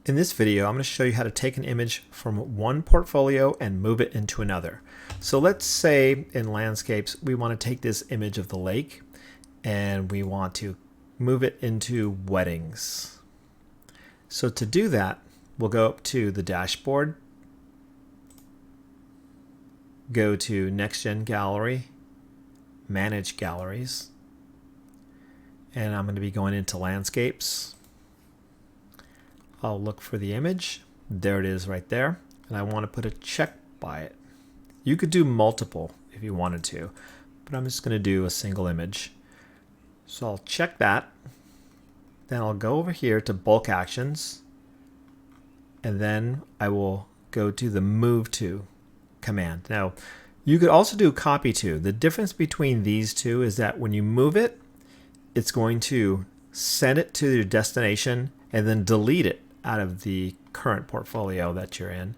In this video, I'm going to show you how to take an image from one portfolio and move it into another. So let's say in landscapes, we want to take this image of the lake and we want to move it into weddings. So to do that, we'll go up to the dashboard, go to NextGEN Gallery, Manage Galleries, and I'm going to be going into landscapes. I'll look for the image. There it is right there. And I want to put a check by it. You could do multiple if you wanted to, but I'm just going to do a single image. So I'll check that. Then I'll go over here to bulk actions. And then I will go to the move to command. Now, you could also do copy to. The difference between these two is that when you move it, it's going to send it to your destination and then delete it out of the current portfolio that you're in,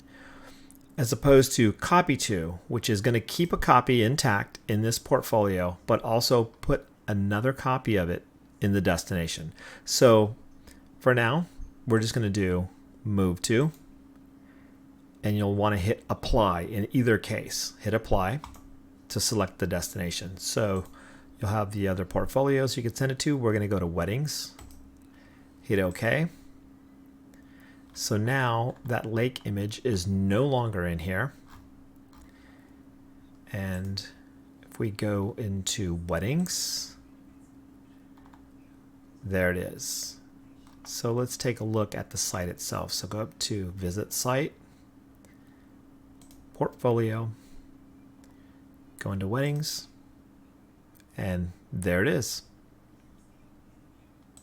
as opposed to copy to, which is going to keep a copy intact in this portfolio, but also put another copy of it in the destination. So for now, we're just going to do move to, and you'll want to hit apply in either case. Hit apply to select the destination. So you'll have the other portfolios you could send it to. We're going to go to weddings, hit OK. So now that lake image is no longer in here. And if we go into weddings, there it is. So let's take a look at the site itself. So go up to visit site, portfolio, go into weddings, and there it is.